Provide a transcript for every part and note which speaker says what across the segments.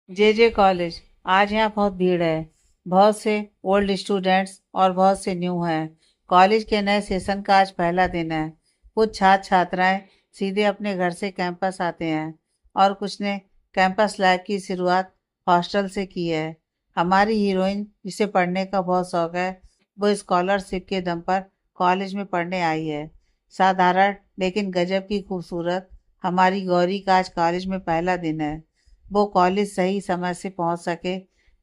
Speaker 1: जे college. आज यहाँ बहुत भीड़ है। बहुत से ओल्ड स्टूडेंट्स और बहुत से न्यू हैं। कॉलेज के नए सेशन का आज पहला दिन है। कुछ छात्र छात्राएं सीधे अपने घर से कैंपस आते हैं और कुछ ने कैंपस लाइफ की शुरुआत हॉस्टल से की है। हमारी हीरोइन, जिसे पढ़ने का बहुत शौक है, वो स्कॉलरशिप के दम पर कॉलेज में पढ़ने आई है। साधारण लेकिन गजब की खूबसूरत हमारी गौरी का आज कॉलेज में पहला दिन है। वो कॉलेज सही समय से पहुंच सके,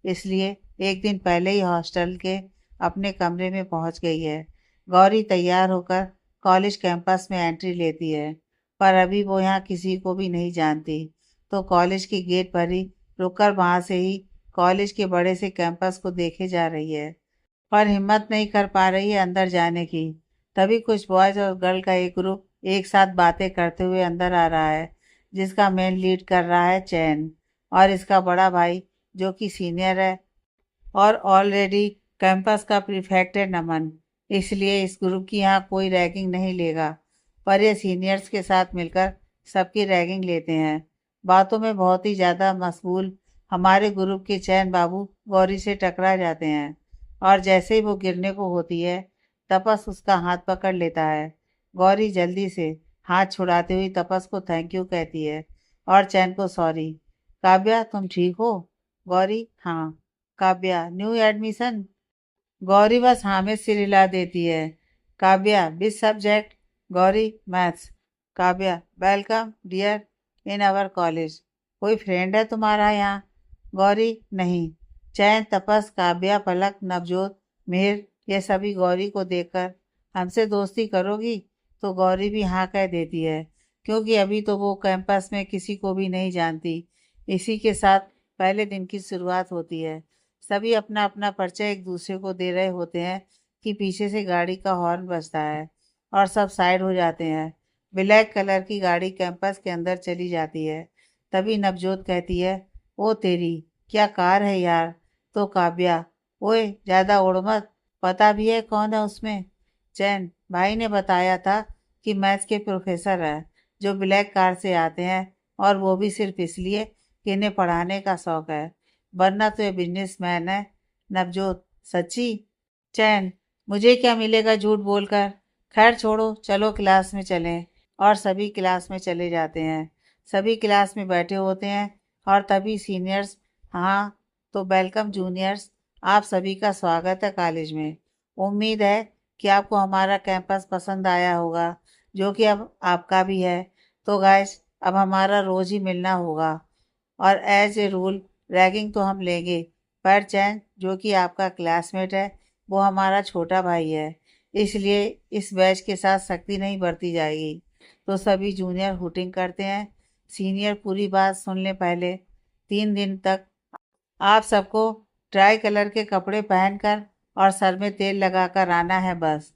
Speaker 1: इसलिए एक दिन पहले ही हॉस्टल के अपने कमरे में पहुंच गई है। गौरी तैयार होकर कॉलेज कैंपस में एंट्री लेती है, पर अभी वो यहाँ किसी को भी नहीं जानती। तो कॉलेज के गेट पर ही रुककर वहां से ही कॉलेज के बड़े से कैंपस को देखे जा रही है, पर हिम्मत नहीं कर पा रही है अंदर जाने की। तभी कुछ बॉयज और गर्ल का एक ग्रुप एक साथ बातें करते हुए अंदर आ रहा है, जिसका मेन लीड कर रहा है चैन, और इसका बड़ा भाई जो कि सीनियर है और ऑलरेडी कैंपस का प्रीफेक्ट है, नमन। इसलिए इस ग्रुप की यहाँ कोई रैगिंग नहीं लेगा, पर ये सीनियर्स के साथ मिलकर सबकी रैगिंग लेते हैं। बातों में बहुत ही ज़्यादा मशगूल हमारे ग्रुप के चैन बाबू गौरी से टकरा जाते हैं, और जैसे ही वो गिरने को होती है, तपस उसका हाथ पकड़ लेता है। गौरी जल्दी से हाथ छुड़ाते हुई तपस को थैंक यू कहती है और चैन को सॉरी। काव्या, तुम ठीक हो? गौरी, हाँ। Kavya, new admission? गौरी बस हाँ में सिर हिला देती है। Kavya, which subject? Gauri, maths. Kavya, welcome dear in our college. कोई फ्रेंड है तुम्हारा यहाँ? गौरी, नहीं। चैन, तपस, काव्या, पलक, नवजोत, मिहिर, ये सभी गौरी को देखकर, हमसे दोस्ती करोगी? तो गौरी भी हाँ कह देती है, क्योंकि अभी तो वो कैंपस में किसी को भी नहीं जानती। इसी के साथ पहले दिन की शुरुआत होती है। सभी अपना अपना परिचय एक दूसरे को दे रहे होते हैं कि पीछे से गाड़ी का हॉर्न बजता है और सब साइड हो जाते हैं। ब्लैक कलर की गाड़ी कैंपस के अंदर चली जाती है। तभी नवजोत कहती है, ओ तेरी, क्या कार है यार। तो काव्या, ओए ज़्यादा उड़ मत, पता भी है कौन है उसमें? चैन, भाई ने बताया था कि मैथ्स के प्रोफेसर है जो ब्लैक कार से आते हैं, और वो भी सिर्फ इसलिए कि इन्हें पढ़ाने का शौक है, वरना तो ये बिजनेसमैन है। नवजोत, सच्ची? चैन, मुझे क्या मिलेगा झूठ बोलकर। खैर छोड़ो, चलो क्लास में चलें। और सभी क्लास में चले जाते हैं। सभी क्लास में बैठे होते हैं और तभी सीनियर्स, हाँ तो वेलकम जूनियर्स, आप सभी का स्वागत है कॉलेज में। उम्मीद है कि आपको हमारा कैंपस पसंद आया होगा, जो कि अब आपका भी है। तो गाइस, अब हमारा रोज़ ही मिलना होगा, और एज ए रूल रैगिंग तो हम लेंगे, पर चैन, जो कि आपका क्लासमेट है, वो हमारा छोटा भाई है, इसलिए इस बैच के साथ सख्ती नहीं बरती जाएगी। तो सभी जूनियर हुटिंग करते हैं। सीनियर पूरी बात सुन ले पहले। 3 दिन तक आप सबको ट्राई कलर के कपड़े पहनकर और सर में तेल लगाकर आना है बस।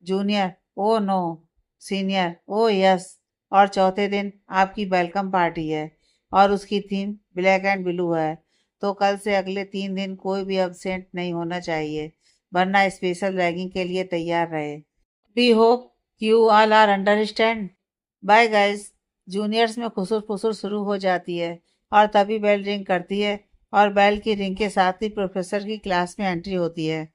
Speaker 1: Junior, oh no. Senior, oh yes. और चौथे दिन आपकी वेलकम पार्टी है, और उसकी थीम ब्लैक एंड ब्लू है। तो कल से अगले 3 दिन कोई भी अब्सेंट नहीं होना चाहिए, वरना स्पेशल रैगिंग के लिए तैयार रहे। We hope you all are understand. Bye guys. Juniors में खुसुर फुसुर शुरू हो जाती है, और तभी बेल रिंग करती है, और बेल की रिंग के साथ ही प्रोफेसर की क्लास में एंट्री होती है।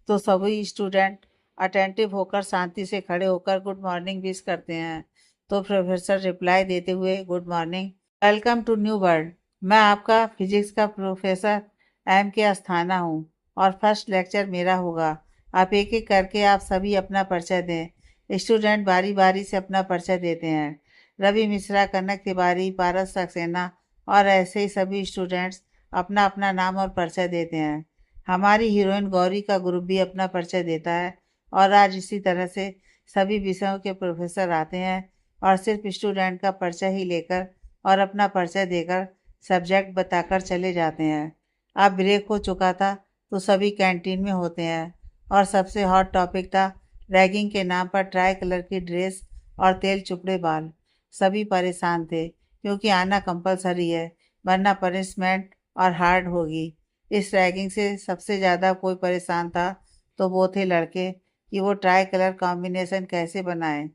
Speaker 1: तो सभी स्टूडेंट अटेंटिव होकर शांति से खड़े होकर गुड मॉर्निंग विश करते हैं। तो प्रोफेसर रिप्लाई देते हुए, good morning, welcome to new world. मैं आपका फिजिक्स का प्रोफेसर एम के अस्थाना हूँ, और फर्स्ट लेक्चर मेरा होगा। आप एक एक करके आप सभी अपना परिचय दें। स्टूडेंट बारी बारी से अपना परिचय देते हैं। रवि मिश्रा, कनक तिवारी, पारस सक्सेना और ऐसे ही सभी स्टूडेंट्स अपना अपना नाम और परिचय देते हैं। हमारी हीरोइन गौरी का ग्रुप भी अपना परिचय देता है, और आज इसी तरह से सभी विषयों के प्रोफेसर आते हैं और सिर्फ स्टूडेंट का परिचय ही लेकर और अपना परिचय देकर सब्जेक्ट बताकर चले जाते हैं। अब ब्रेक हो चुका था, तो सभी कैंटीन में होते हैं, और सबसे हॉट टॉपिक था रैगिंग के नाम पर ट्राई कलर की ड्रेस और तेल चुपड़े बाल। सभी परेशान थे, क्योंकि आना कंपलसरी है, वरना पनिशमेंट और हार्ड होगी। इस रैगिंग से सबसे ज़्यादा कोई परेशान था तो वो थे लड़के, कि वो ट्राई कलर कॉम्बिनेशन कैसे बनाएं।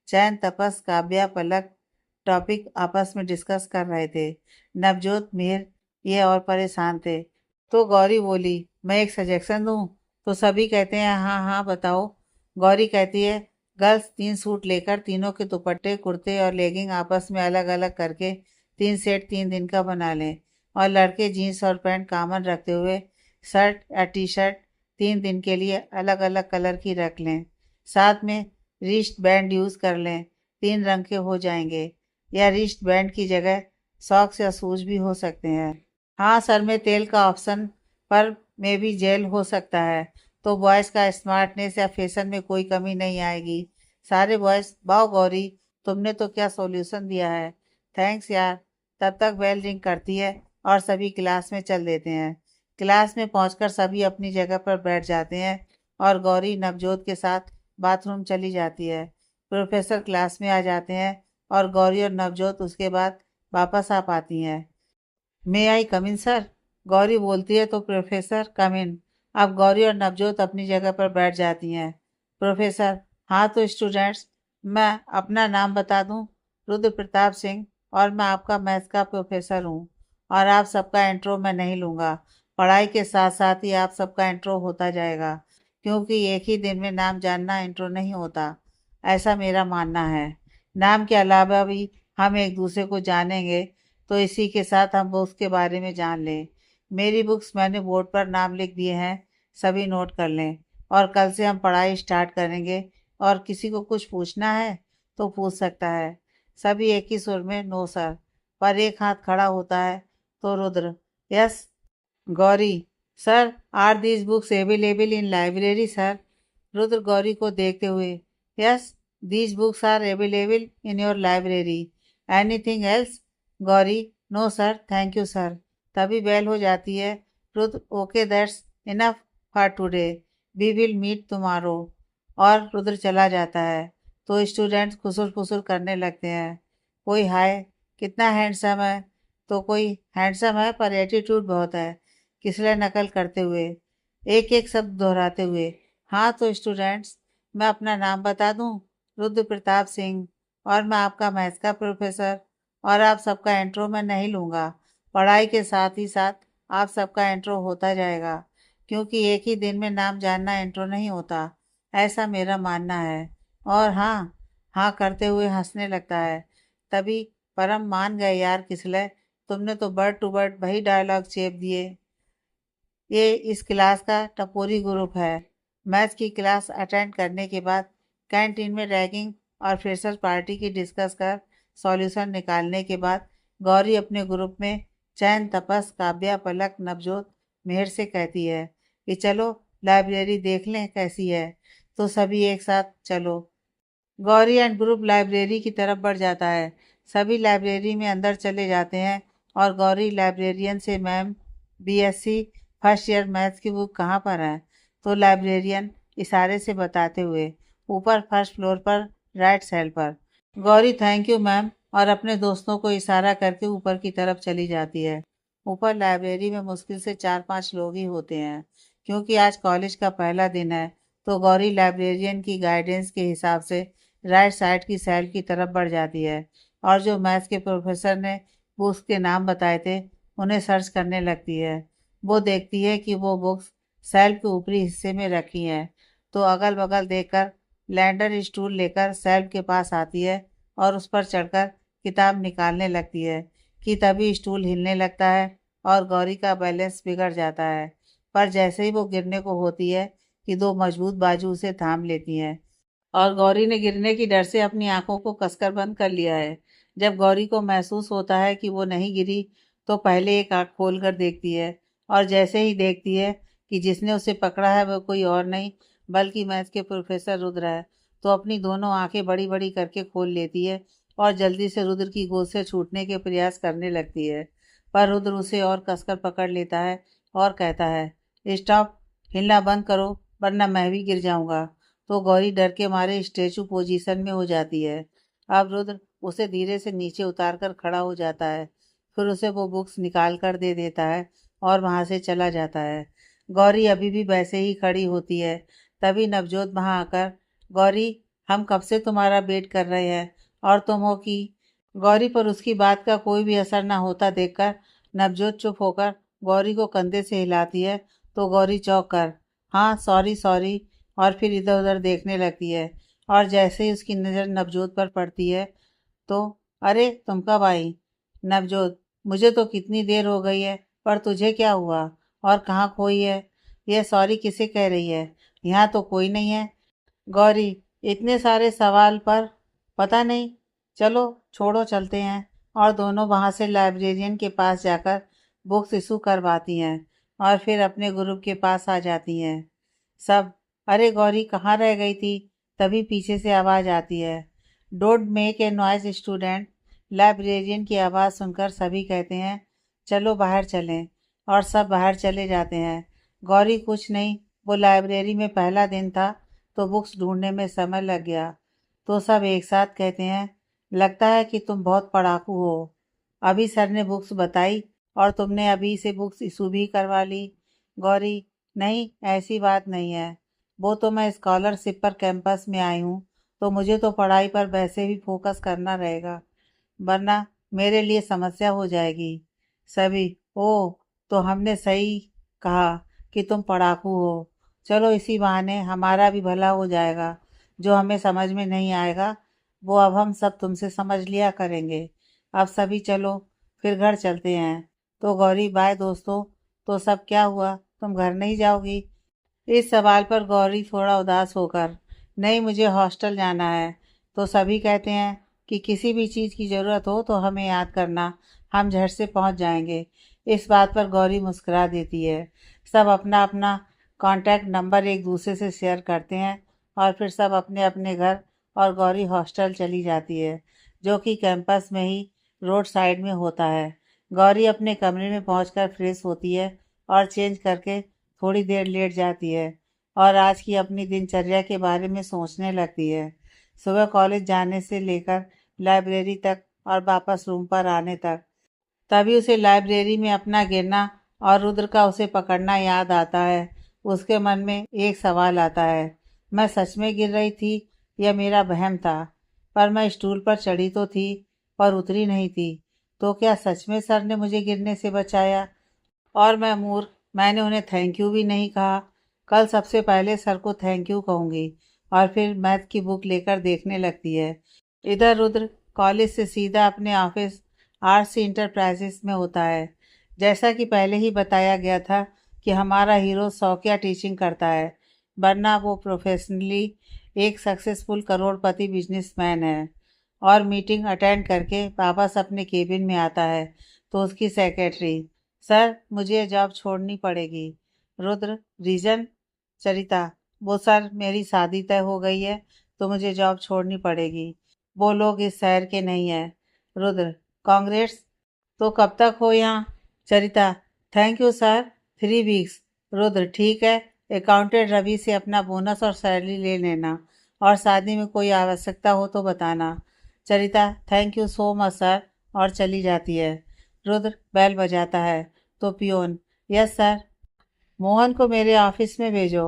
Speaker 1: चैन, तपस, काव्या, पलक टॉपिक आपस में डिस्कस कर रहे थे। नवजोत, मिहिर ये और परेशान थे। तो गौरी बोली, मैं एक सजेशन दूं? तो सभी कहते हैं हाँ हाँ बताओ। गौरी कहती है, गर्ल्स 3 सूट लेकर तीनों के दुपट्टे कुर्ते और लेगिंग आपस में अलग अलग करके 3 सेट 3 दिन का बना लें। और लड़के जीन्स और पैंट कॉमन रखते हुए शर्ट या टी शर्ट 3 दिन के लिए अलग अलग कलर की रख लें। साथ में रिस्ट बैंड यूज़ कर लें, 3 रंग के हो जाएंगे। या रिस्ट बैंड की जगह सॉक्स या शूज भी हो सकते हैं। हाँ, सर में तेल का ऑप्शन पर में भी जेल हो सकता है, तो बॉयज़ का स्मार्टनेस या फैशन में कोई कमी नहीं आएगी। सारे बॉयज़, वाह गौरी, तुमने तो क्या सॉल्यूशन दिया है। थैंक्स यार। तब तक बेल रिंग करती है और सभी क्लास में चल देते हैं। क्लास में पहुंचकर सभी अपनी जगह पर बैठ जाते हैं और गौरी नवजोत के साथ बाथरूम चली जाती है। प्रोफेसर क्लास में आ जाते हैं और गौरी और नवजोत उसके बाद वापस आ पाती हैं। मे आई कम इन सर? गौरी बोलती है तो प्रोफेसर कम इन। अब गौरी और नवजोत अपनी जगह पर बैठ जाती हैं। प्रोफेसर, हाँ तो स्टूडेंट्स, मैं अपना नाम बता दूं, रुद्र प्रताप सिंह, और मैं आपका मैथ्स का प्रोफेसर हूँ। और आप सबका इंट्रो मैं नहीं लूँगा। पढ़ाई के साथ साथ ही आप सबका इंट्रो होता जाएगा, क्योंकि एक ही दिन में नाम जानना इंट्रो नहीं होता, ऐसा मेरा मानना है। नाम के अलावा भी हम एक दूसरे को जानेंगे, तो इसी के साथ हम बुक्स के बारे में जान लें। मेरी बुक्स मैंने बोर्ड पर नाम लिख दिए हैं, सभी नोट कर लें। और कल से हम पढ़ाई स्टार्ट करेंगे, और किसी को कुछ पूछना है तो पूछ सकता है। सभी एक ही सुर में नो सर, पर एक हाथ खड़ा होता है तो Rudra, yes. Gauri, sir, are these books available in library sir? Rudra Gauri को देखते हुए, yes, these books are available in your library. Anything else? Gauri, no sir, thank you sir. तभी बेल हो जाती है। Rudra, okay that's enough for today, we will meet tomorrow. और रुद्र चला जाता है तो स्टूडेंट्स खुसुर फुसुर करने लगते हैं। कोई हाय, कितना हैंडसम है, तो कोई हैंडसम है पर एटीट्यूड बहुत है, किसले नकल करते हुए, एक एक शब्द दोहराते हुए। हाँ तो स्टूडेंट्स, मैं अपना नाम बता दूं, रुद्र प्रताप सिंह, और मैं आपका मैथ्स का प्रोफेसर। और आप सबका इंट्रो मैं नहीं लूँगा। पढ़ाई के साथ ही साथ आप सबका इंट्रो होता जाएगा, क्योंकि एक ही दिन में नाम जानना इंट्रो नहीं होता, ऐसा मेरा मानना है। और हाँ, हाँ करते हुए हंसने लगता है। तभी परम, मान गए यार किसले, तुमने तो वर्ड टू वर्ड वही डायलॉग चेप दिए। ये इस क्लास का टपोरी ग्रुप है। मैथ्स की क्लास अटेंड करने के बाद कैंटीन में रैगिंग और फ्रेशर पार्टी की डिस्कस कर सॉल्यूशन निकालने के बाद गौरी अपने ग्रुप में चैन, तपस, काव्या, पलक, नवजोत, मेहर से कहती है कि चलो लाइब्रेरी देख लें कैसी है। तो सभी एक साथ चलो। गौरी एंड ग्रुप लाइब्रेरी की तरफ बढ़ जाता है। सभी लाइब्रेरी में अंदर चले जाते हैं और गौरी लाइब्रेरियन से, ma'am, BSc first year maths की बुक कहाँ पर है? तो लाइब्रेरियन इशारे से बताते हुए, ऊपर फर्स्ट फ्लोर पर, राइट साइड पर। गौरी, थैंक यू मैम, और अपने दोस्तों को इशारा करके ऊपर की तरफ चली जाती है। ऊपर लाइब्रेरी में मुश्किल से 4-5 लोग ही होते हैं, क्योंकि आज कॉलेज का पहला दिन है। तो गौरी लाइब्रेरियन की गाइडेंस के हिसाब से राइट साइड की सेल की तरफ बढ़ जाती है और जो मैथ्स के प्रोफेसर ने बुक्स के नाम बताए थे उन्हें सर्च करने लगती है। वो देखती है कि वो बुक्स सेल्फ के ऊपरी हिस्से में रखी हैं, तो अगल बगल देखकर लैंडर स्टूल लेकर सेल्फ के पास आती है और उस पर चढ़कर किताब निकालने लगती है कि तभी स्टूल हिलने लगता है और गौरी का बैलेंस बिगड़ जाता है। पर जैसे ही वो गिरने को होती है कि दो मजबूत बाजू उसे थाम लेती हैं और गौरी ने गिरने की डर से अपनी आंखों को कसकर बंद कर लिया है। जब गौरी को महसूस होता है कि वो नहीं गिरी, तो पहले एक आंख खोलकर देखती है और जैसे ही देखती है कि जिसने उसे पकड़ा है वह कोई और नहीं बल्कि मैथ्स के प्रोफेसर रुद्र है, तो अपनी दोनों आंखें बड़ी बड़ी करके खोल लेती है और जल्दी से रुद्र की गोद से छूटने के प्रयास करने लगती है। पर रुद्र उसे और कसकर पकड़ लेता है और कहता है, स्टॉप, हिलना बंद करो वरना मैं भी गिर जाऊंगा। तो गौरी डर के मारे स्टेचू पोजीशन में हो जाती है। अब रुद्र उसे धीरे से नीचे उतार कर खड़ा हो जाता है, फिर उसे वो बुक्स निकाल कर दे देता है और वहाँ से चला जाता है। गौरी अभी भी वैसे ही खड़ी होती है। तभी नवजोत वहाँ आकर, गौरी, हम कब से तुम्हारा वेट कर रहे हैं और तुम हो कि। गौरी पर उसकी बात का कोई भी असर ना होता देखकर नवजोत चुप होकर गौरी को कंधे से हिलाती है तो गौरी चौंक कर हाँ सॉरी सॉरी और फिर इधर उधर देखने लगती है। और जैसे ही उसकी नज़र नवजोत पर पड़ती है तो अरे तुम कब आई? नवजोत मुझे तो कितनी देर हो गई है, पर तुझे क्या हुआ और कहाँ खोई है? यह सॉरी किसे कह रही है? यहाँ तो कोई नहीं है। गौरी इतने सारे सवाल पर पता नहीं। चलो छोड़ो चलते हैं। और दोनों वहाँ से लाइब्रेरियन के पास जाकर बुक्स इशू करवाती हैं और फिर अपने ग्रुप के पास आ जाती हैं। सब अरे गौरी कहाँ रह गई थी? तभी पीछे से आवाज़ आती है don't make a noise student. Librarian की आवाज़ सुनकर सभी कहते हैं चलो बाहर चलें। और सब बाहर चले जाते हैं। गौरी कुछ नहीं, वो लाइब्रेरी में पहला दिन था तो बुक्स ढूंढने में समय लग गया। तो सब एक साथ कहते हैं लगता है कि तुम बहुत पढ़ाकू हो। अभी सर ने बुक्स बताई और तुमने अभी से बुक्स इशू भी करवा ली। गौरी नहीं ऐसी बात नहीं है। वो तो मैं स्कॉलरशिप पर कैंपस में आई हूँ तो मुझे तो पढ़ाई पर वैसे भी फोकस करना रहेगा, वरना मेरे लिए समस्या हो जाएगी। सभी ओ तो हमने सही कहा कि तुम पढ़ाकू हो। चलो इसी बहाने हमारा भी भला हो जाएगा। जो हमें समझ में नहीं आएगा वो अब हम सब तुमसे समझ लिया करेंगे। अब सभी चलो फिर घर चलते हैं। तो गौरी बाय दोस्तों। तो सब क्या हुआ, तुम घर नहीं जाओगी? इस सवाल पर गौरी थोड़ा उदास होकर नहीं मुझे हॉस्टल जाना है। तो सभी कहते हैं कि किसी भी चीज़ की ज़रूरत हो तो हमें याद करना, हम झट से पहुंच जाएंगे। इस बात पर गौरी मुस्कुरा देती है। सब अपना अपना कॉन्टैक्ट नंबर एक दूसरे से शेयर करते हैं और फिर सब अपने अपने घर और गौरी हॉस्टल चली जाती है जो कि कैंपस में ही रोड साइड में होता है। गौरी अपने कमरे में पहुंचकर फ्रेश होती है और चेंज करके थोड़ी देर लेट जाती है और आज की अपनी दिनचर्या के बारे में सोचने लगती है। सुबह कॉलेज जाने से लेकर लाइब्रेरी तक और वापस रूम पर आने तक। तभी उसे लाइब्रेरी में अपना गिरना और रुद्र का उसे पकड़ना याद आता है। उसके मन में एक सवाल आता है मैं सच में गिर रही थी या मेरा वहम था? पर मैं स्टूल पर चढ़ी तो थी पर उतरी नहीं थी। तो क्या सच में सर ने मुझे गिरने से बचाया? और मैं मूर्ख, मैंने उन्हें थैंक यू भी नहीं कहा। कल सबसे पहले सर को थैंक यू कहूँगी। और फिर मैथ की बुक लेकर देखने लगती है। इधर रुद्र कॉलेज से सीधा अपने ऑफिस आरसी इंटरप्राइजेस में होता है। जैसा कि पहले ही बताया गया था कि हमारा हीरो शौकिया टीचिंग करता है, वरना वो प्रोफेशनली एक सक्सेसफुल करोड़पति बिजनेसमैन है। और मीटिंग अटेंड करके वापस अपने केबिन में आता है तो उसकी सेक्रेटरी सर मुझे ये जॉब छोड़नी पड़ेगी। रुद्र रीज़न? चरिता वो सर मेरी शादी तय हो गई है तो मुझे जॉब छोड़नी पड़ेगी। वो लोग इस शहर के नहीं हैं। रुद्र कांग्रेस। तो कब तक हो यहाँ? Charita thank you sir, 3 weeks. Rudra ठीक है, अकाउंटेंट रवि से अपना बोनस और सैलरी ले लेना और शादी में कोई आवश्यकता हो तो बताना। Charita thank you so much sir और चली जाती है। रुद्र बेल बजाता है तो पियोन यस सर। मोहन को मेरे ऑफिस में भेजो।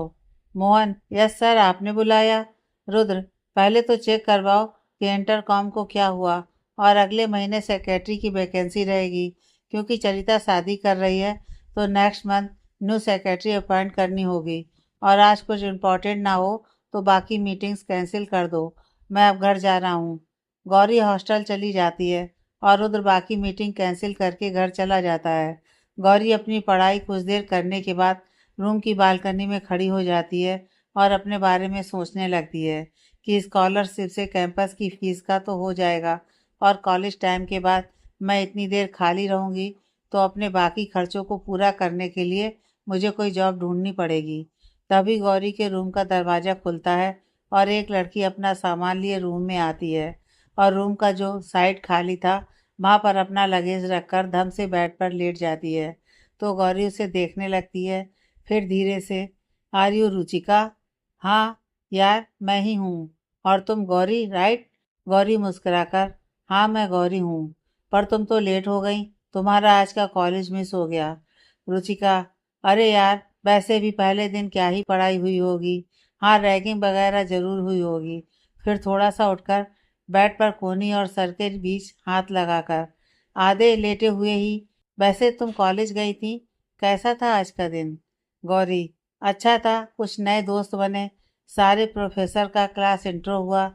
Speaker 1: मोहन यस सर आपने बुलाया। रुद्र पहले तो चेक करवाओ कि इंटरकॉम को क्या हुआ और अगले महीने सेक्रेटरी की वैकेंसी रहेगी क्योंकि चरिता शादी कर रही है तो next month new secretary appoint करनी होगी। और आज कुछ इम्पोर्टेंट ना हो तो बाकी मीटिंग्स कैंसिल कर दो। मैं अब घर जा रहा हूँ। गौरी हॉस्टल चली जाती है और रुद्र बाकी मीटिंग कैंसिल करके घर चला जाता है। गौरी अपनी पढ़ाई कुछ देर करने के बाद रूम की बालकनी में खड़ी हो जाती है और अपने बारे में सोचने लगती है कि स्कॉलरशिप से कैंपस की फ़ीस का तो हो जाएगा और कॉलेज टाइम के बाद मैं इतनी देर खाली रहूँगी तो अपने बाकी खर्चों को पूरा करने के लिए मुझे कोई जॉब ढूंढनी पड़ेगी। तभी गौरी के रूम का दरवाज़ा खुलता है और एक लड़की अपना सामान लिए रूम में आती है और रूम का जो साइड खाली था वहाँ पर अपना लगेज रखकर धम से बेड पर लेट जाती है। तो गौरी उसे देखने लगती है। फिर धीरे से आर यू रुचिका? हाँ यार मैं ही हूँ। और तुम गौरी राइट? गौरी मुस्कुराकर हाँ मैं गौरी हूँ। पर तुम तो लेट हो गई, तुम्हारा आज का कॉलेज मिस हो गया। रुचिका अरे यार वैसे भी पहले दिन क्या ही पढ़ाई हुई होगी। हाँ रैगिंग वगैरह ज़रूर हुई होगी। फिर थोड़ा सा उठकर बेड पर कोहनी और सर के बीच हाथ लगाकर आधे लेटे हुए ही वैसे तुम कॉलेज गई थी, कैसा था आज का दिन? गौरी: अच्छा था, कुछ नए दोस्त बने, सारे प्रोफेसर का क्लास इंट्रो हुआ,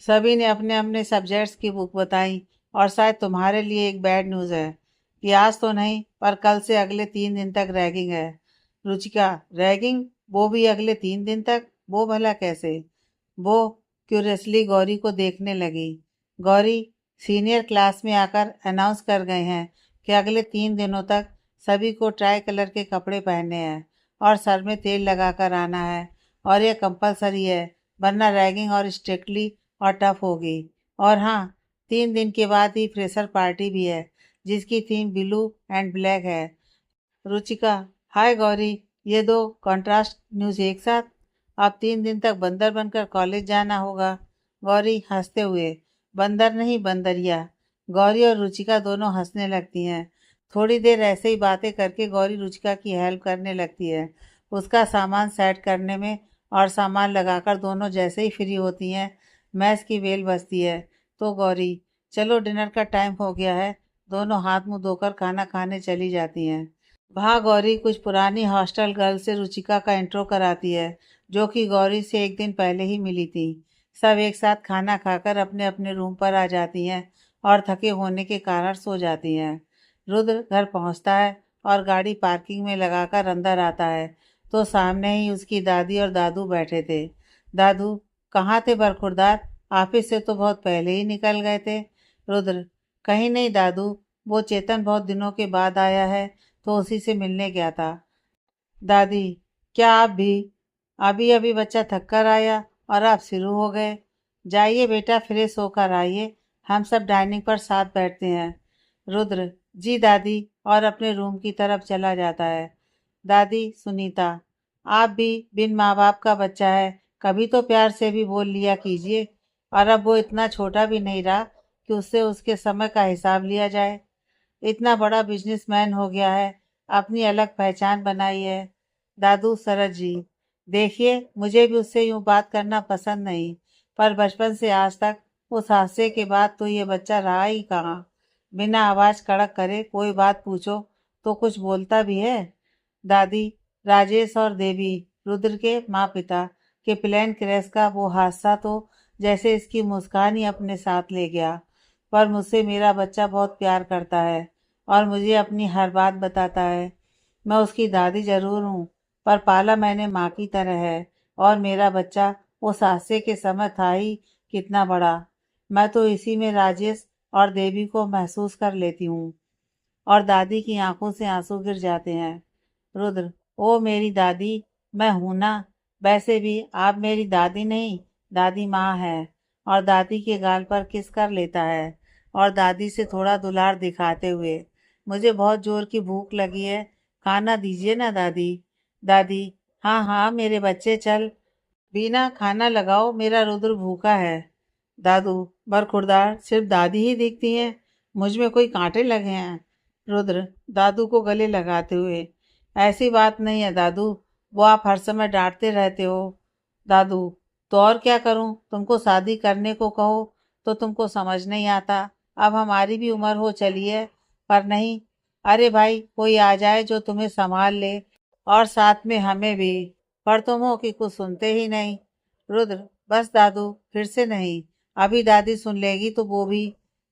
Speaker 1: सभी ने अपने अपने सब्जेक्ट्स की बुक बताई। और शायद तुम्हारे लिए एक बैड न्यूज़ है कि आज तो नहीं पर कल से अगले 3 दिन तक रैगिंग है। रुचिका: रैगिंग? वो भी अगले 3 दिन तक? वो भला कैसे? वो क्यूरियसली गौरी को देखने लगी। गौरी: सीनियर क्लास में आकर अनाउंस कर गए हैं कि अगले 3 दिनों तक सभी को ट्राई कलर के कपड़े पहनने हैं और सर में तेल लगाकर आना है, और यह कंपलसरी है, वरना रैगिंग और स्ट्रिक्टली और टफ होगी। और हाँ, 3 दिन के बाद ही फ्रेशर पार्टी भी है, जिसकी थीम ब्लू एंड ब्लैक है। रुचिका: हाय गौरी, ये दो कॉन्ट्रास्ट न्यूज़ एक साथ। अब 3 दिन तक बंदर बनकर कॉलेज जाना होगा। गौरी हंसते हुए: बंदर नहीं, बंदरिया। गौरी और रुचिका दोनों हंसने लगती हैं। थोड़ी देर ऐसे ही बातें करके गौरी रुचिका की हेल्प करने लगती है, उसका सामान सेट करने में, और सामान लगाकर दोनों जैसे ही फ्री होती हैं, मैस की बेल बजती है। तो गौरी: चलो डिनर का टाइम हो गया है। दोनों हाथ मुंह धोकर खाना खाने चली जाती हैं। वहाँ गौरी कुछ पुरानी हॉस्टल गर्ल से रुचिका का इंट्रो कराती है, जो कि गौरी से एक दिन पहले ही मिली थी। सब एक साथ खाना खाकर अपने अपने रूम पर आ जाती हैं और थके होने के कारण सो जाती हैं। रुद्र घर पहुँचता है और गाड़ी पार्किंग में लगाकर अंदर आता है, तो सामने ही उसकी दादी और दादू बैठे थे। दादू: कहाँ थे बरखुरदार? ऑफिस से तो बहुत पहले ही निकल गए थे। रुद्र: कहीं नहीं दादू, वो चेतन बहुत दिनों के बाद आया है, तो उसी से मिलने गया था। दादी: क्या आप भी? अभी अभी बच्चा थक कर आया और आप शुरू हो गए। जाइए बेटा, फ्रेश होकर आइए, हम सब डाइनिंग पर साथ बैठते हैं। रुद्र: जी दादी, और अपने रूम की तरफ चला जाता है। दादी सुनीता: आप भी बिन माँ बाप का बच्चा है, कभी तो प्यार से भी बोल लिया कीजिए। और अब वो इतना छोटा भी नहीं रहा कि उससे उसके समय का हिसाब लिया जाए। इतना बड़ा बिजनेसमैन हो गया है, अपनी अलग पहचान बनाई है। दादू सरज जी: देखिए, मुझे भी उससे यूं बात करना पसंद नहीं, पर बचपन से आज तक उस हादसे के बाद तो ये बच्चा रहा ही कहाँ। बिना आवाज कड़क करे कोई बात पूछो तो कुछ बोलता भी है। दादी: राजेश और देवी, रुद्र के माँ पिता के प्लेन क्रैश का वो हादसा तो जैसे इसकी मुस्कान ही अपने साथ ले गया। पर मुझसे मेरा बच्चा बहुत प्यार करता है और मुझे अपनी हर बात बताता है। मैं उसकी दादी जरूर हूँ, पर पाला मैंने माँ की तरह है। और मेरा बच्चा उस हादसे के समय था ही कितना बड़ा। मैं तो इसी में राजेश और देवी को महसूस कर लेती हूँ। और दादी की आंखों से आंसू गिर जाते हैं। रुद्र: ओ मेरी दादी, मैं हूं ना। वैसे भी आप मेरी दादी नहीं, दादी माँ है। और दादी के गाल पर किस कर लेता है और दादी से थोड़ा दुलार दिखाते हुए: मुझे बहुत जोर की भूख लगी है, खाना दीजिए ना दादी। दादी: हाँ हाँ मेरे बच्चे, चल, बिना खाना लगाओ, मेरा रुद्र भूखा है। दादू बरखुरदार: सिर्फ दादी ही दिखती हैं, मुझ में कोई कांटे लगे हैं? रुद्र दादू को गले लगाते हुए: ऐसी बात नहीं है दादू, वो आप हर समय डांटते रहते हो। दादू: तो और क्या करूं, तुमको शादी करने को कहो तो तुमको समझ नहीं आता। अब हमारी भी उम्र हो चली है, पर नहीं। अरे भाई, कोई आ जाए जो तुम्हें संभाल ले, और साथ में हमें भी। पर तुम हो कि कुछ सुनते ही नहीं। रुद्र: बस दादू, फिर से नहीं। अभी दादी सुन लेगी तो वो भी।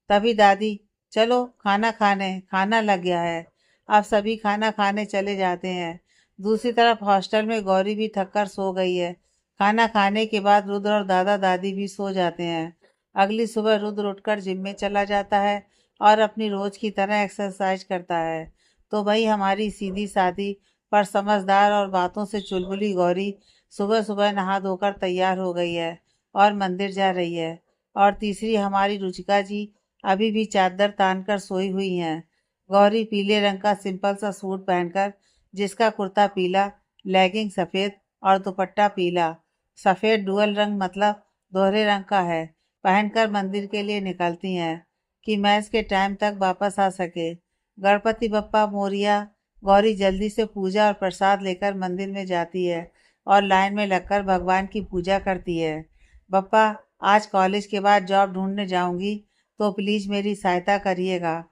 Speaker 1: तभी दादी: चलो खाना खाने, खाना लग गया है। अब सभी खाना खाने चले जाते हैं। दूसरी तरफ हॉस्टल में गौरी भी थक कर सो गई है। खाना खाने के बाद रुद्र और दादा दादी भी सो जाते हैं। अगली सुबह रुद्र उठकर जिम में चला जाता है और अपनी रोज की तरह एक्सरसाइज करता है। तो भाई हमारी सीधी सादी पर समझदार और बातों से चुलबुली गौरी सुबह सुबह नहा धोकर तैयार हो गई है और मंदिर जा रही है। और तीसरी हमारी रुचिका जी अभी भी चादर तान कर सोई हुई हैं। गौरी पीले रंग का सिंपल सा सूट पहनकर, जिसका कुर्ता पीला, लेगिंग सफ़ेद और दुपट्टा पीला, सफ़ेद डुअल रंग मतलब दोहरे रंग का है, पहनकर मंदिर के लिए निकलती हैं कि मैच के टाइम तक वापस आ सके। गणपति बप्पा मोरिया। गौरी जल्दी से पूजा और प्रसाद लेकर मंदिर में जाती है और लाइन में लगकर भगवान की पूजा करती है। बप्पा, आज कॉलेज के बाद जॉब ढूंढने जाऊंगी, तो प्लीज़ मेरी सहायता करिएगा।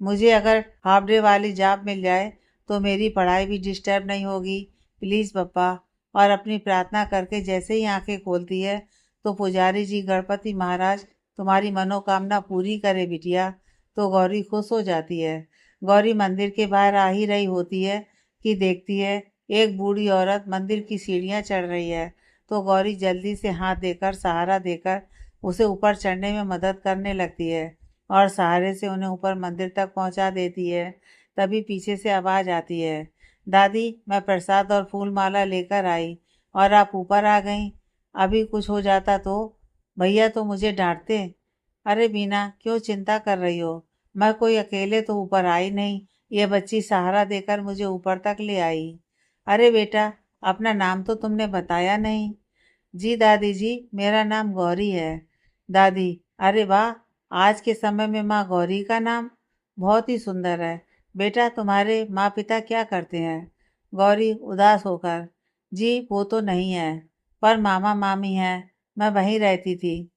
Speaker 1: मुझे अगर हाफ डे वाली जॉब मिल जाए तो मेरी पढ़ाई भी डिस्टर्ब नहीं होगी, प्लीज़ पप्पा। और अपनी प्रार्थना करके जैसे ही आंखें खोलती है तो पुजारी जी गणपति महाराज तुम्हारी मनोकामना पूरी करे बिटिया। तो गौरी खुश हो जाती है। गौरी मंदिर के बाहर आ ही रही होती है कि देखती है एक बूढ़ी औरत मंदिर की सीढ़ियाँ चढ़ रही है। तो गौरी जल्दी से हाथ देकर सहारा देकर उसे ऊपर चढ़ने में मदद करने लगती है और सहारे से उन्हें ऊपर मंदिर तक पहुंचा देती है। तभी पीछे से आवाज़ आती है, दादी मैं प्रसाद और फूल माला लेकर आई और आप ऊपर आ गईं। अभी कुछ हो जाता तो भैया तो मुझे डांटते। अरे बीना क्यों चिंता कर रही हो, मैं कोई अकेले तो ऊपर आई नहीं, ये बच्ची सहारा देकर मुझे ऊपर तक ले आई। अरे बेटा अपना नाम तो तुमने बताया नहीं। जी दादी जी मेरा नाम गौरी है। दादी अरे वाह, आज के समय में माँ गौरी का नाम बहुत ही सुंदर है। बेटा तुम्हारे माँ पिता क्या करते हैं? गौरी उदास होकर, जी वो तो नहीं है, पर मामा मामी हैं, मैं वहीं रहती थी।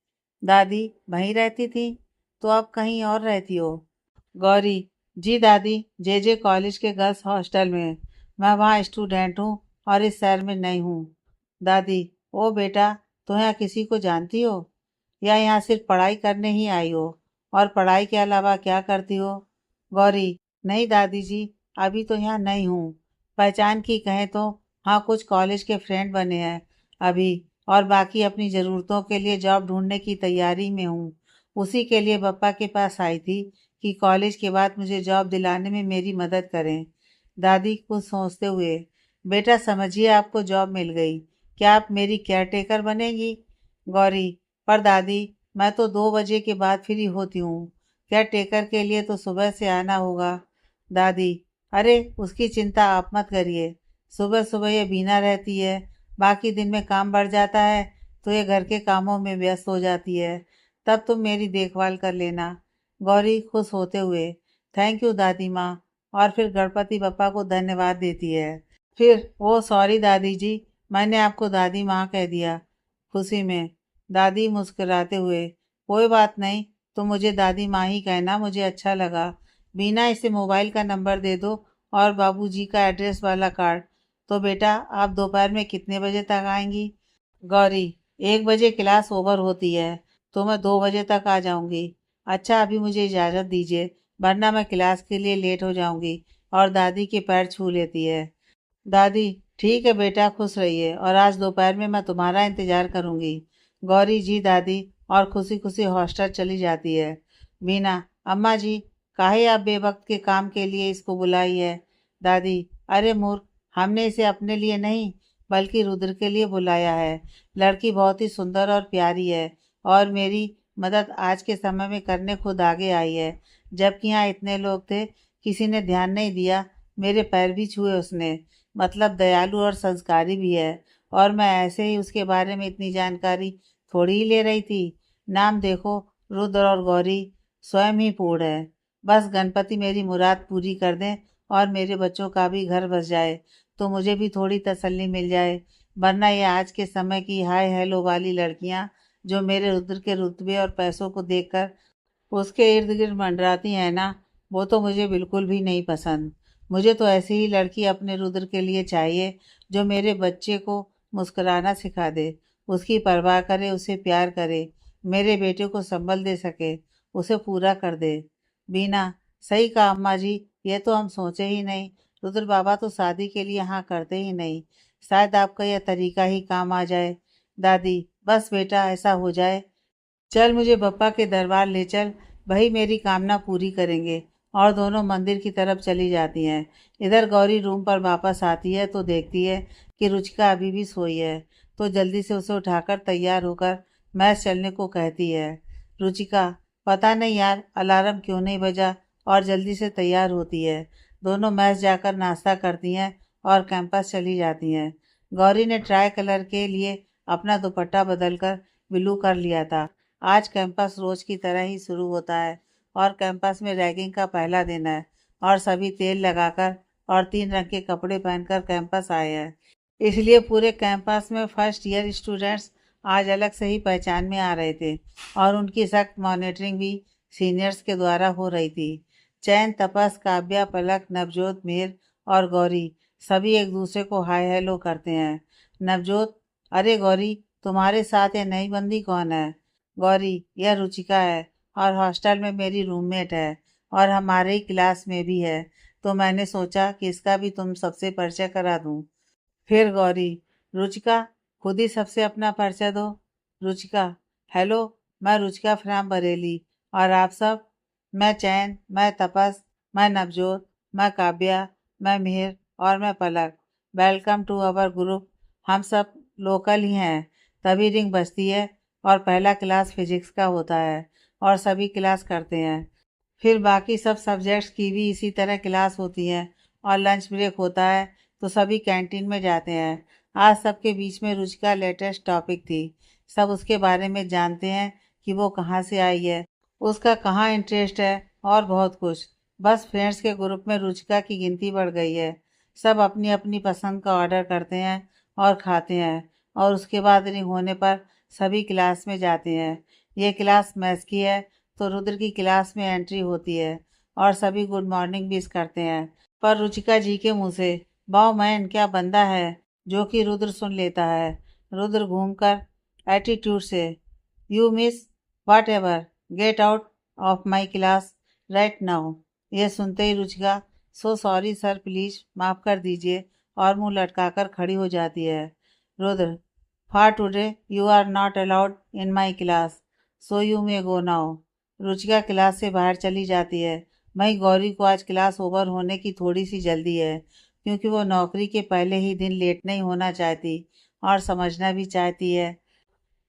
Speaker 1: दादी वहीं रहती थी, तो अब कहीं और रहती हो? गौरी जी दादी, जे कॉलेज के गर्ल्स हॉस्टल में, मैं वहाँ स्टूडेंट हूँ और इस शहर में नहीं हूँ। दादी ओ बेटा, तो यहाँ किसी को जानती हो या यहाँ सिर्फ पढ़ाई करने ही आई हो? और पढ़ाई के अलावा क्या करती हो? गौरी नहीं दादी जी, अभी तो यहाँ नहीं हूँ। पहचान की कहें तो हाँ कुछ कॉलेज के फ्रेंड बने हैं अभी, और बाकी अपनी ज़रूरतों के लिए जॉब ढूंढने की तैयारी में हूँ। उसी के लिए पापा के पास आई थी कि कॉलेज के बाद मुझे जॉब दिलाने में मेरी मदद करें। दादी कुछ सोचते हुए, बेटा समझिए आपको जॉब मिल गई, क्या आप मेरी केयर टेकर बनेगी? गौरी पर दादी मैं तो 2 बजे के बाद फ्री होती हूँ, केयर टेकर के लिए तो सुबह से आना होगा। दादी अरे उसकी चिंता आप मत करिए, सुबह सुबह ये बीना रहती है, बाकी दिन में काम बढ़ जाता है तो ये घर के कामों में व्यस्त हो जाती है, तब तुम मेरी देखभाल कर लेना। गौरी खुश होते हुए, थैंक यू दादी माँ, और फिर गणपति बप्पा को धन्यवाद देती है। फिर ओ सॉरी दादी जी, मैंने आपको दादी माँ कह दिया खुशी में। दादी मुस्कुराते हुए, कोई बात नहीं, तुम मुझे दादी माँ ही कहना, मुझे अच्छा लगा। बीना इसे मोबाइल का नंबर दे दो और बाबूजी का एड्रेस वाला कार्ड। तो बेटा आप दोपहर में कितने बजे तक आएंगी? गौरी 1 बजे क्लास ओवर होती है, तो मैं 2 बजे तक आ जाऊंगी। अच्छा अभी मुझे इजाज़त दीजिए, वरना मैं क्लास के लिए लेट हो जाऊंगी। और दादी के पैर छू लेती है। दादी ठीक है बेटा, खुश रहिए और आज दोपहर में मैं तुम्हारा इंतज़ार करूंगी। गौरी जी दादी, और खुशी खुशी हॉस्टल चली जाती है। बीना अम्मा जी, काहे आप बेवक्त के काम के लिए इसको बुलाई है? दादी अरे मूर्ख, हमने इसे अपने लिए नहीं बल्कि रुद्र के लिए बुलाया है। लड़की बहुत ही सुंदर और प्यारी है और मेरी मदद आज के समय में करने खुद आगे आई है। जबकि यहाँ इतने लोग थे, किसी ने ध्यान नहीं दिया, मेरे पैर भी छुए उसने। मतलब दयालु और संस्कारी भी है, और मैं ऐसे ही उसके बारे में इतनी जानकारी थोड़ी ही ले रही थी। नाम देखो, रुद्र और गौरी स्वयं ही पूर्ण है। बस गणपति मेरी मुराद पूरी कर दें और मेरे बच्चों का भी घर बस जाए तो मुझे भी थोड़ी तसल्ली मिल जाए। वरना ये आज के समय की हाय हेलो वाली लड़कियां जो मेरे रुद्र के रुतबे और पैसों को देखकर उसके इर्द गिर्द मंडराती हैं ना, वो तो मुझे बिल्कुल भी नहीं पसंद। मुझे तो ऐसी ही लड़की अपने रुद्र के लिए चाहिए जो मेरे बच्चे को मुस्कुराना सिखा दे, उसकी परवाह करे, उसे प्यार करे, मेरे बेटे को संबल दे सके, उसे पूरा कर दे। बीना सही कहा अम्मा जी, ये तो हम सोचे ही नहीं। रुद्र बाबा तो शादी के लिए हाँ करते ही नहीं, शायद आपका यह तरीका ही काम आ जाए। दादी बस बेटा ऐसा हो जाए, चल मुझे बप्पा के दरबार ले चल, वही मेरी कामना पूरी करेंगे। और दोनों मंदिर की तरफ चली जाती हैं। इधर गौरी रूम पर वापस आती है तो देखती है कि रुचिका अभी भी सोई है, तो जल्दी से उसे उठाकर तैयार होकर मैस चलने को कहती है। रुचिका पता नहीं यार अलार्म क्यों नहीं बजा, और जल्दी से तैयार होती है। दोनों मैस जाकर नाश्ता करती हैं और कैंपस चली जाती हैं। गौरी ने ट्राई कलर के लिए अपना दुपट्टा बदलकर ब्लू कर लिया था। आज कैंपस रोज की तरह ही शुरू होता है और कैंपस में रैगिंग का पहला दिन है, और सभी तेल लगाकर और 3 रंग के कपड़े पहनकर कैंपस आए हैं। इसलिए पूरे कैंपस में फर्स्ट ईयर स्टूडेंट्स आज अलग से ही पहचान में आ रहे थे और उनकी सख्त मॉनिटरिंग भी सीनियर्स के द्वारा हो रही थी। चैन, तपस, काव्या, पलक, नवजोत, मिहिर और गौरी सभी एक दूसरे को हाय हेलो करते हैं। नवजोत, अरे गौरी, तुम्हारे साथ ये नई बंदी कौन है? गौरी, यह रुचिका है और हॉस्टल में मेरी रूममेट है और हमारे ही क्लास में भी है, तो मैंने सोचा कि इसका भी तुम सबसे परिचय करा दूं। फिर गौरी, रुचिका, खुद ही सबसे अपना परिचय दो। रुचिका, हेलो, मैं रुचिका फ्रॉम बरेली, और आप सब? मैं चैन, मैं तपस, मैं नवजोत, मैं काव्या, मैं मिहिर और मैं Palak. Welcome to our group. हम सब लोकल ही हैं। तभी रिंग बजती है और पहला क्लास फिजिक्स का होता है और सभी क्लास करते हैं। फिर बाकी सब सब्जेक्ट्स की भी इसी तरह क्लास होती है और लंच ब्रेक होता है तो सभी कैंटीन में जाते हैं। आज सबके बीच में रुचिका लेटेस्ट टॉपिक थी। सब उसके बारे में जानते हैं कि वो कहाँ से आई है, उसका कहाँ इंटरेस्ट है और बहुत कुछ। बस फ्रेंड्स के ग्रुप में रुचिका की गिनती बढ़ गई है। सब अपनी अपनी पसंद का ऑर्डर करते हैं और खाते हैं और उसके बाद रिंग होने पर सभी क्लास में जाते हैं। ये क्लास मैथ्स की है तो रुद्र की क्लास में एंट्री होती है और सभी गुड मॉर्निंग विश करते हैं। पर रुचिका जी के मुंह से वाओ मैन क्या बंदा है, जो कि रुद्र सुन लेता है। रुद्र घूमकर एटीट्यूड से, you miss whatever, get out of my class right now. यह सुनते ही Ruchika so sorry sir, please माफ कर दीजिए और मुंह लटकाकर खड़ी हो जाती है। Rudra, for today you are not allowed in my class, so you may go now. Ruchika class से बाहर चली जाती है। वहीं गौरी को आज क्लास ओवर होने की थोड़ी सी जल्दी है, क्योंकि वो नौकरी के पहले ही दिन लेट नहीं होना चाहती और समझना भी चाहती है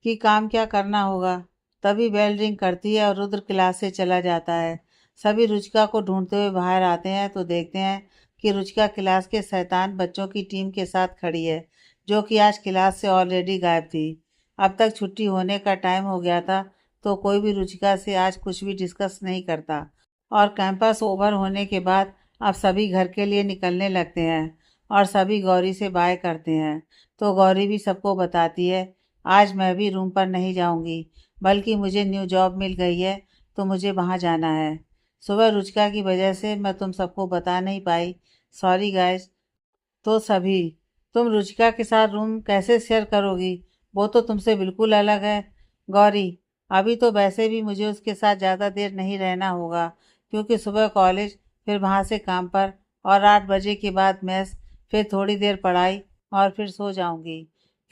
Speaker 1: कि काम क्या करना होगा। तभी बेल रिंग करती है और रुद्र क्लास से चला जाता है। सभी रुचिका को ढूंढते हुए बाहर आते हैं तो देखते हैं कि रुचिका क्लास के शैतान बच्चों की टीम के साथ खड़ी है, जो कि आज क्लास से ऑलरेडी गायब थी। अब तक छुट्टी होने का टाइम हो गया था तो कोई भी रुचिका से आज कुछ भी डिस्कस नहीं करता और कैंपस ओवर होने के बाद अब सभी घर के लिए निकलने लगते हैं और सभी गौरी से बाय करते हैं। तो गौरी भी सबको बताती है, आज मैं भी रूम पर नहीं जाऊंगी, बल्कि मुझे न्यू जॉब मिल गई है तो मुझे वहाँ जाना है। सुबह रुचिका की वजह से मैं तुम सबको बता नहीं पाई, सॉरी गाइस। तो सभी, तुम रुचिका के साथ रूम कैसे शेयर करोगी? वो तो तुमसे बिल्कुल अलग है। गौरी, अभी तो वैसे भी मुझे उसके साथ ज़्यादा देर नहीं रहना होगा, क्योंकि सुबह कॉलेज, फिर वहाँ से काम पर, और 8 बजे के बाद मेस, फिर थोड़ी देर पढ़ाई और फिर सो जाऊंगी।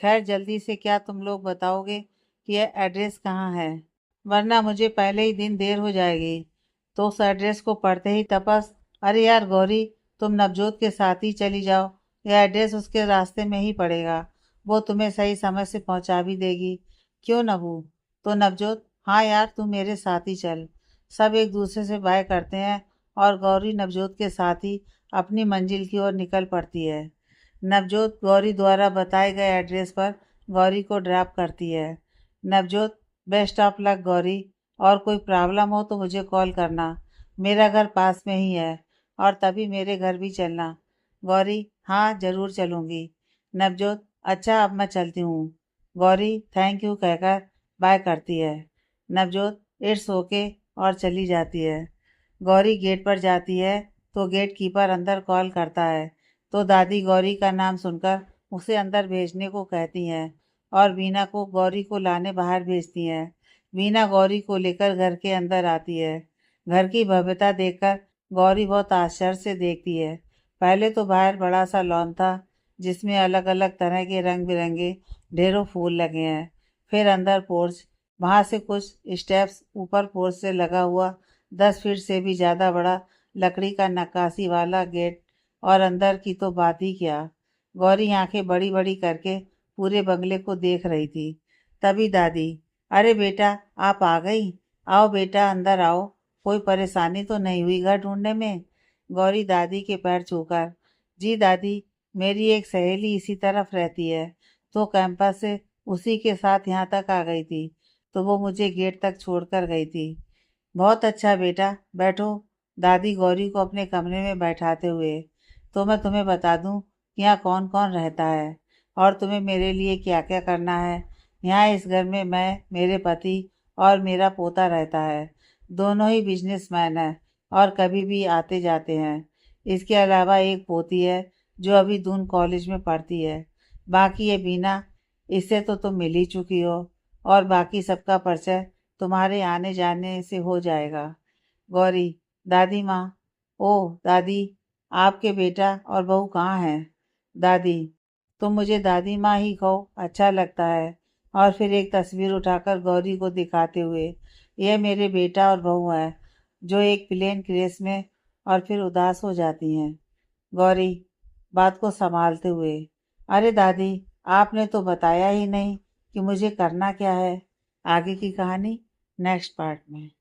Speaker 1: खैर, जल्दी से क्या तुम लोग बताओगे कि यह एड्रेस कहाँ है, वरना मुझे पहले ही दिन देर हो जाएगी। तो उस एड्रेस को पढ़ते ही तपस, अरे यार गौरी, तुम नवजोत के साथ ही चली जाओ, यह एड्रेस उसके रास्ते में ही पड़ेगा, वो तुम्हें सही समय से पहुंचा भी देगी। क्यों नभू? तो नवजोत, हाँ यार, तू मेरे साथ ही चल। सब एक दूसरे से बाय करते हैं और गौरी नवजोत के साथ ही अपनी मंजिल की ओर निकल पड़ती है। नवजोत गौरी द्वारा बताए गए एड्रेस पर गौरी को ड्रॉप करती है। Navjot, best of luck Gauri, और कोई प्रॉब्लम हो तो मुझे कॉल करना, मेरा घर पास में ही है, और तभी मेरे घर भी चलना। गौरी, हाँ ज़रूर चलूँगी। नवजोत, अच्छा अब मैं चलती हूँ। गौरी थैंक यू कहकर बाय करती है। नवजोत, इट्स ओके, और चली जाती है। गौरी गेट पर जाती है तो गेट कीपर अंदर कॉल करता है, तो दादी गौरी का नाम सुनकर उसे अंदर भेजने को कहती हैं और वीना को गौरी को लाने बाहर भेजती हैं। वीना गौरी को लेकर घर के अंदर आती है। घर की भव्यता देखकर गौरी बहुत आश्चर्य से देखती है। पहले तो बाहर बड़ा सा लॉन था, जिसमें अलग अलग तरह के रंग बिरंगे ढेरों फूल लगे हैं। फिर अंदर पोर्च, वहाँ से कुछ स्टेप्स ऊपर पोर्च से लगा हुआ 10 फीट से भी ज़्यादा बड़ा लकड़ी का नक्काशी वाला गेट, और अंदर की तो बात ही क्या। गौरी आंखें बड़ी बड़ी करके पूरे बंगले को देख रही थी। तभी दादी, अरे बेटा आप आ गई, आओ बेटा अंदर आओ, कोई परेशानी तो नहीं हुई घर ढूंढने में? गौरी दादी के पैर छूकर, जी दादी, मेरी एक सहेली इसी तरफ रहती है, तो कैंपस से उसी के साथ यहाँ तक आ गई थी, तो वो मुझे गेट तक छोड़कर गई थी। बहुत अच्छा बेटा, बैठो। दादी गौरी को अपने कमरे में बैठाते हुए, तो मैं तुम्हें बता दूं कि यहाँ कौन कौन रहता है और तुम्हें मेरे लिए क्या क्या करना है। यहाँ इस घर में मैं, मेरे पति और मेरा पोता रहता है। दोनों ही बिजनेसमैन है और कभी भी आते जाते हैं। इसके अलावा एक पोती है जो अभी दून कॉलेज में पढ़ती है। बाकी ये बीना, इससे तो तुम मिल ही चुकी हो और बाकी सबका परिचय तुम्हारे आने जाने से हो जाएगा। गौरी, दादी माँ, ओह दादी, आपके बेटा और बहू कहाँ हैं? दादी, तुम मुझे दादी माँ ही कहो, अच्छा लगता है। और फिर एक तस्वीर उठाकर गौरी को दिखाते हुए, यह मेरे बेटा और बहू है, जो एक प्लेन ड्रेस में, और फिर उदास हो जाती हैं। गौरी, बात को संभालते हुए, अरे दादी, आपने तो बताया ही नहीं कि मुझे करना क्या है। आगे की कहानी नेक्स्ट पार्ट में।